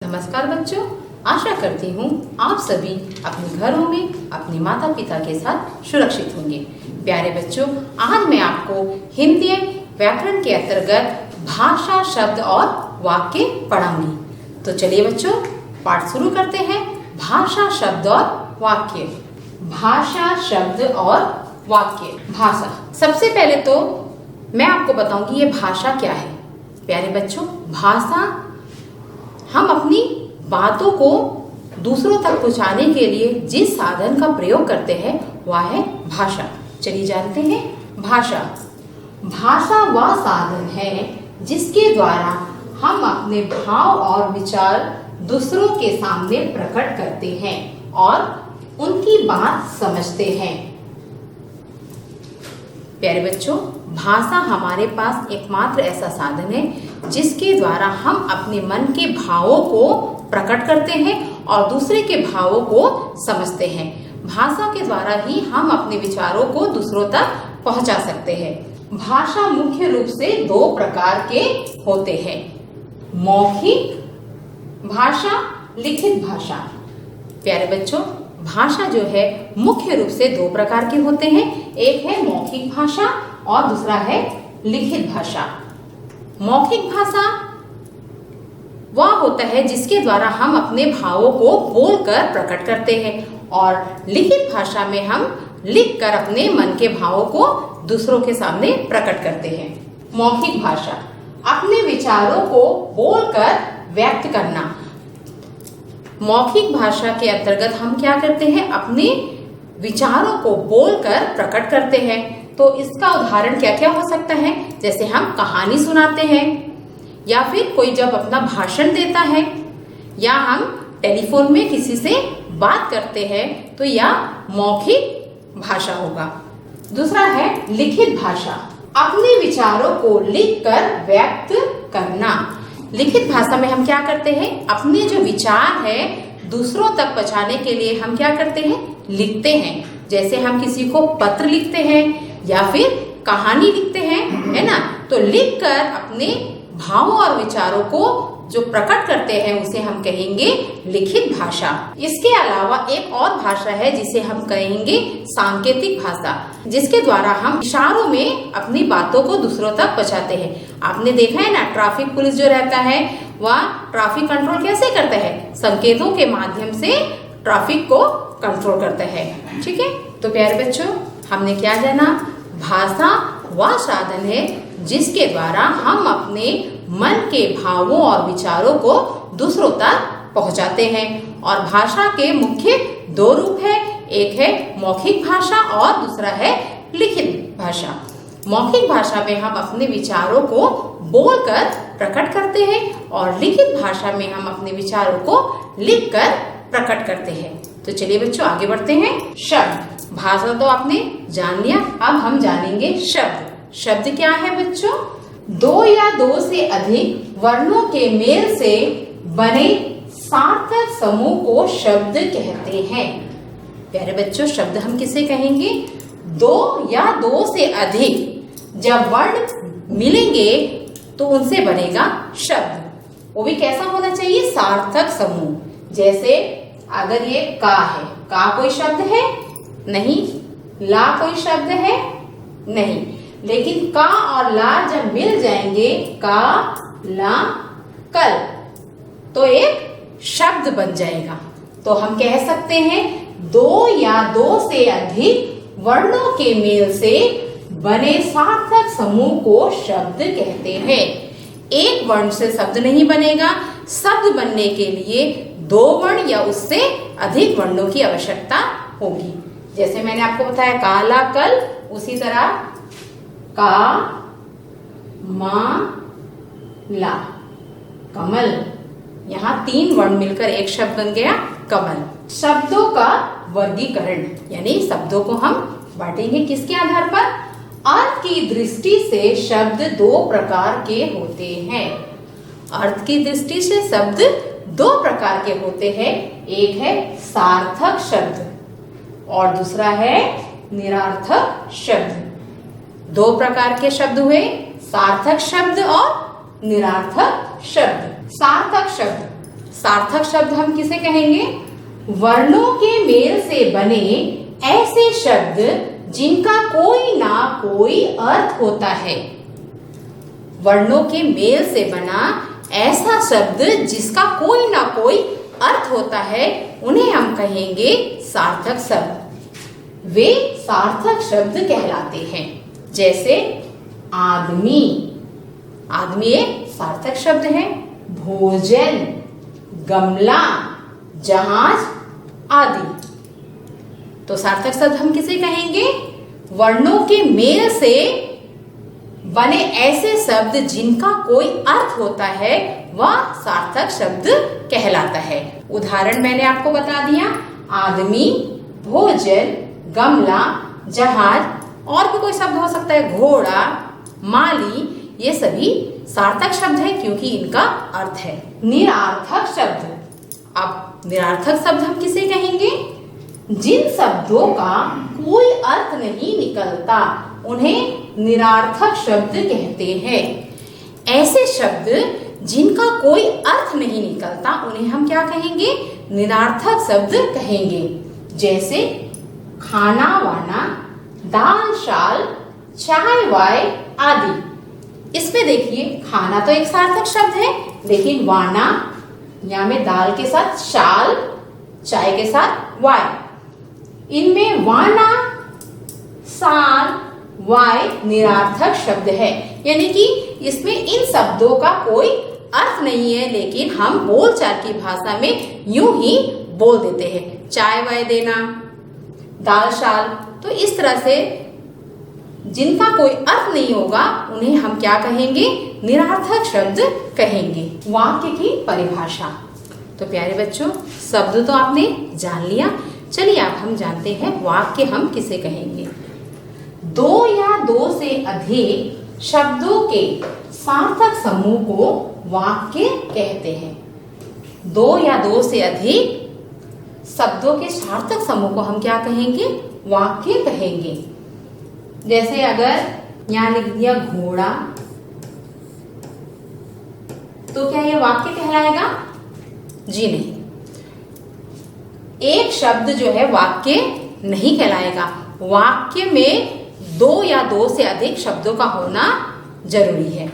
नमस्कार बच्चों, आशा करती हूँ आप सभी अपने घरों में अपने माता पिता के साथ सुरक्षित होंगे। प्यारे बच्चों, आज मैं आपको हिंदी व्याकरण के अंतर्गत भाषा, शब्द और वाक्य पढ़ाऊंगी। तो चलिए बच्चों, पाठ शुरू करते हैं। भाषा, शब्द और वाक्य। भाषा, शब्द और वाक्य। भाषा, सबसे पहले तो मैं आपको बताऊंगी ये भाषा क्या है। प्यारे बच्चों, भाषा हम अपनी बातों को दूसरों तक पहुंचाने के लिए जिस साधन का प्रयोग करते हैं वह है भाषा। चलिए जानते हैं भाषा। भाषा वह साधन है जिसके द्वारा हम अपने भाव और विचार दूसरों के सामने प्रकट करते हैं और उनकी बात समझते हैं। प्यारे बच्चों, भाषा हमारे पास एकमात्र ऐसा साधन है जिसके द्वारा हम अपने मन के भावों को प्रकट करते हैं और दूसरे के भावों को समझते हैं। भाषा के द्वारा ही हम अपने विचारों को दूसरों तक पहुंचा सकते हैं। भाषा मुख्य रूप से दो प्रकार के होते हैं, मौखिक भाषा, लिखित भाषा। प्यारे बच्चों, भाषा जो है मुख्य रूप से दो प्रकार के होते हैं, एक है मौखिक भाषा और दूसरा है लिखित भाषा। मौखिक भाषा वह होता है जिसके द्वारा हम अपने भावों को बोलकर प्रकट करते हैं और लिखित भाषा में हम लिखकर अपने मन के भावों को दूसरों के सामने प्रकट करते हैं। मौखिक भाषा, अपने विचारों को बोलकर व्यक्त करना। मौखिक भाषा के अंतर्गत हम क्या करते हैं, अपने विचारों को बोलकर प्रकट करते हैं। तो इसका उदाहरण क्या क्या हो सकता है, जैसे हम कहानी सुनाते हैं या फिर कोई जब अपना भाषण देता है या हम टेलीफोन में किसी से बात करते हैं तो यह मौखिक भाषा होगा। दूसरा है लिखित भाषा, अपने विचारों को लिखकर व्यक्त करना। लिखित भाषा में हम क्या करते हैं, अपने जो विचार है दूसरों तक पहुंचाने के लिए हम क्या करते हैं, लिखते हैं। जैसे हम किसी को पत्र लिखते हैं या फिर कहानी लिखते हैं, है ना। तो लिखकर अपने भावों और विचारों को जो प्रकट करते हैं उसे हम कहेंगे लिखित भाषा। इसके अलावा एक और भाषा है जिसे हम कहेंगे सांकेतिक भाषा, जिसके द्वारा हम इशारों में अपनी बातों को दूसरों तक पहुंचाते हैं। आपने देखा है ना, ट्रैफिक पुलिस जो रहता है वह ट्रैफिक कंट्रोल कैसे करता है, संकेतों के माध्यम से ट्रैफिक को कंट्रोल करता है। ठीक है, तो प्यारे बच्चों, हमने क्या जाना, भाषा वह साधन है जिसके द्वारा हम अपने मन के भावों और विचारों को दूसरों तक पहुंचाते हैं। और भाषा के मुख्य दो रूप है, एक है मौखिक भाषा और दूसरा है लिखित भाषा। मौखिक भाषा में हम अपने विचारों को बोलकर प्रकट करते हैं और लिखित भाषा में हम अपने विचारों को लिखकर प्रकट करते हैं। तो चलिए बच्चों, आगे बढ़ते हैं। शब्द। भाषा तो आपने जान लिया, अब हम जानेंगे शब्द। शब्द क्या है बच्चों, दो या दो से अधिक वर्णों के मेल से बने सार्थक समूह को शब्द कहते हैं। प्यारे बच्चों, शब्द हम किसे कहेंगे, दो या दो से अधिक जब वर्ण मिलेंगे तो उनसे बनेगा शब्द। वो भी कैसा होना चाहिए, सार्थक समूह। जैसे अगर ये का है, का कोई शब्द है नहीं, ला कोई शब्द है नहीं, लेकिन का और ला जब मिल जाएंगे, का ला कल, तो एक शब्द बन जाएगा। तो हम कह सकते हैं दो या दो से अधिक वर्णों के मेल से बने सार्थक समूह को शब्द कहते हैं। एक वर्ण से शब्द नहीं बनेगा, शब्द बनने के लिए दो वर्ण या उससे अधिक वर्णों की आवश्यकता होगी। जैसे मैंने आपको बताया काला कल, उसी तरह का मा ला कमल, यहाँ तीन वर्ण मिलकर एक शब्द बन गया कमल। शब्दों का वर्गीकरण, यानी शब्दों को हम बांटेंगे किसके आधार पर, अर्थ की दृष्टि से शब्द दो प्रकार के होते हैं। अर्थ की दृष्टि से शब्द दो प्रकार के होते हैं, एक है सार्थक शब्द और दूसरा है निरर्थक शब्द। दो प्रकार के शब्द हुए, सार्थक शब्द और निरर्थक शब्द। सार्थक शब्द, सार्थक शब्द हम किसे कहेंगे? वर्णों के मेल से बने ऐसे शब्द जिनका कोई ना कोई अर्थ होता है। वर्णों के मेल से बना ऐसा शब्द जिसका कोई ना कोई अर्थ होता है, उन्हें हम कहेंगे सार्थक शब्द। वे सार्थक शब्द कहलाते हैं। जैसे आदमी, आदमी एक सार्थक शब्द है। भोजन, गमला, जहाज आदि। तो सार्थक शब्द हम किसे कहेंगे? वर्णों के मेल से बने ऐसे शब्द जिनका कोई अर्थ होता है, वह सार्थक शब्द कहलाता है। उदाहरण मैंने आपको बता दिया, आदमी, भोजन, गमला, जहाज, और भी कोई शब्द हो सकता है, घोड़ा, माली, ये सभी सार्थक शब्द है क्योंकि इनका अर्थ है। निरर्थक शब्द। अब निरर्थक शब्द हम किसे कहेंगे? जिन शब्दों का कोई अर्थ नहीं निकलता, उन्हें निरर्थक शब्द कहते हैं। ऐसे शब्द जिनका कोई अर्थ नहीं निकलता, उन्हें हम क्या कहेंगे? निरर्थक शब्द कहेंगे। जैसे खाना वाना, दाल शाल, चाय वाय आदि। इसमें देखिए, खाना तो एक सार्थक शब्द है, लेकिन वाना यहाँ में दाल के साथ शाल, चाय के साथ वाय, इनमें वाना, साल, वाय निरर्थक शब्द है। यानी कि इसमें इन शब्दों का कोई अर्थ नहीं है, लेकिन हम बोलचाल की भाषा में यूं ही बोल देते हैं। चाय वाय देना, दाल शाल, तो इस तरह से जिनका कोई अर्थ नहीं होगा, उन्हें हम क्या कहेंगे? निरर्थक शब्द कहेंगे। वाक्य की परिभाषा। तो प्यारे बच्चों, शब्द तो आपने जान लिया। चलिए अब हम जानते हैं वाक्य हम किसे कहेंगे। दो या दो से अधिक शब्दों के सार्थक समूह को वाक्य कहते हैं। दो या दो से अधिक शब्दों के सार्थक समूह को हम क्या कहेंगे? वाक्य कहेंगे। जैसे अगर यहाँ लिख दिया घोड़ा, तो क्या यह वाक्य कहलाएगा? जी नहीं। एक शब्द जो है वाक्य नहीं कहलाएगा। वाक्य में दो या दो से अधिक शब्दों का होना जरूरी है।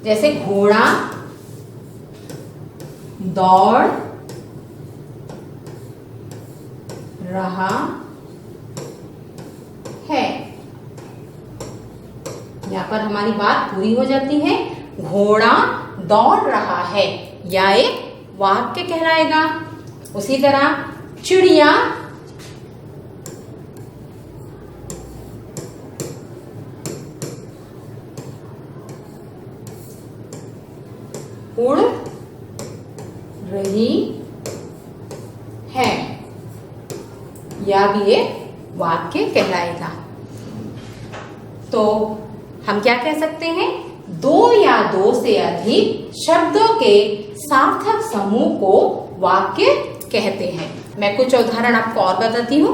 जैसे घोड़ा दौड़ रहा है। यहाँ पर हमारी बात पूरी हो जाती है। घोड़ा दौड़ रहा है, या एक वाक्य कहलाएगा। उसी तरह चिड़िया उड़ रही है, या भी एक वाक्य कहलाएगा। तो हम क्या कह सकते हैं? दो या दो से अधिक शब्दों के सार्थक समूह को वाक्य कहते हैं। मैं कुछ उदाहरण आपको और बताती हूँ।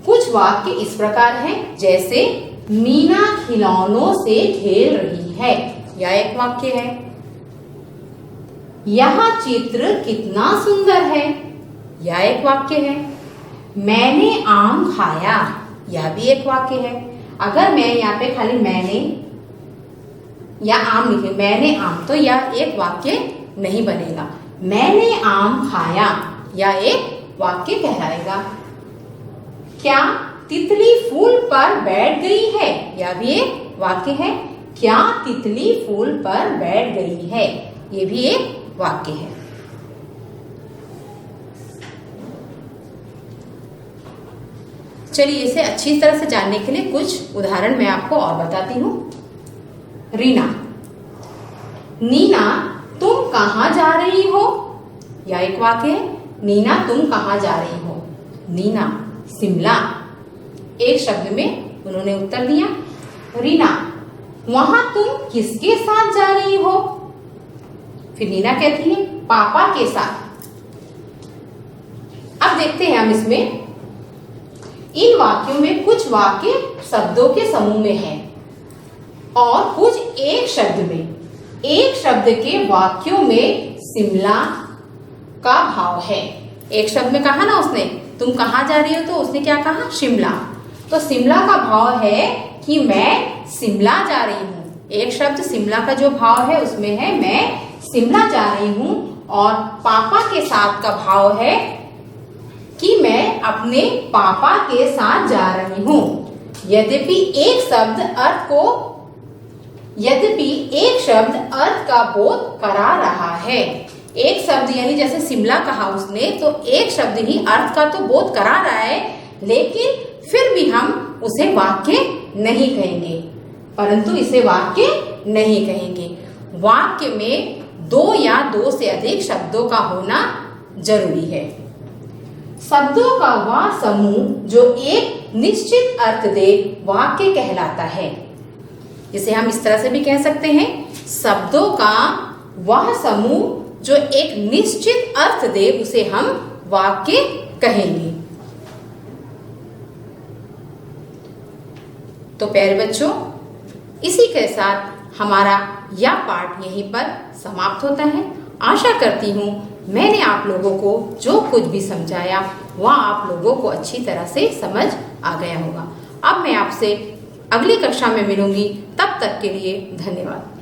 कुछ वाक्य इस प्रकार हैं, जैसे मीना खिलौनों से खेल रही है, यह एक वाक्य है। यह चित्र कितना सुंदर है, यह एक वाक्य है। मैंने आम खाया, यह भी एक वाक्य है। अगर मैं यहाँ पे खाली मैंने या आम लिखे, मैंने आम, तो यह एक वाक्य नहीं बनेगा। मैंने आम खाया, यह एक वाक्य कहलाएगा। क्या तितली फूल पर बैठ गई है, यह भी एक वाक्य है। क्या तितली फूल पर बैठ गई है, यह भी एक वाक्य है। चलिए इसे अच्छी तरह से जानने के लिए कुछ उदाहरण मैं आपको और बताती हूँ। रीना, नीना तुम कहाँ जा रही हो, यह एक वाक्य है। नीना तुम कहाँ जा रही हो। नीना शिमला, एक शब्द में उन्होंने उत्तर दिया। रीना, वहां तुम किसके साथ जा रही हो। फिर नीना कहती है पापा के साथ। अब देखते हैं हम इसमें, इन वाक्यों में कुछ वाक्य शब्दों के समूह में है और कुछ एक शब्द में। एक शब्द के वाक्यों में शिमला, का भाव है। एक शब्द में कहा ना उसने, तुम कहाँ जा रही हो, तो उसने क्या कहा, शिमला। तो शिमला का भाव है कि मैं शिमला जा रही हूँ। एक शब्द शिमला का जो भाव है उसमें है मैं शिमला जा रही हूँ। और पापा के साथ का भाव है कि मैं अपने पापा के साथ जा रही हूँ। यद्यपि एक शब्द अर्थ का बोध करा रहा है। एक शब्द यानी जैसे शिमला कहा उसने, तो एक शब्द ही अर्थ का तो बोध करा रहा है, लेकिन फिर भी हम उसे वाक्य नहीं कहेंगे, परंतु इसे वाक्य नहीं कहेंगे। वाक्य में दो या दो से अधिक शब्दों का होना जरूरी है। शब्दों का वह समूह जो एक निश्चित अर्थ दे वाक्य कहलाता है। इसे हम इस तरह से भी कह सकते हैं, शब्दों का वह समूह जो एक निश्चित अर्थ दे उसे हम वाक्य कहेंगे। तो प्यारे बच्चों, इसी के साथ हमारा यह पाठ यहीं पर समाप्त होता है। आशा करती हूँ मैंने आप लोगों को जो कुछ भी समझाया वह आप लोगों को अच्छी तरह से समझ आ गया होगा। अब मैं आपसे अगली कक्षा में मिलूंगी, तब तक के लिए धन्यवाद।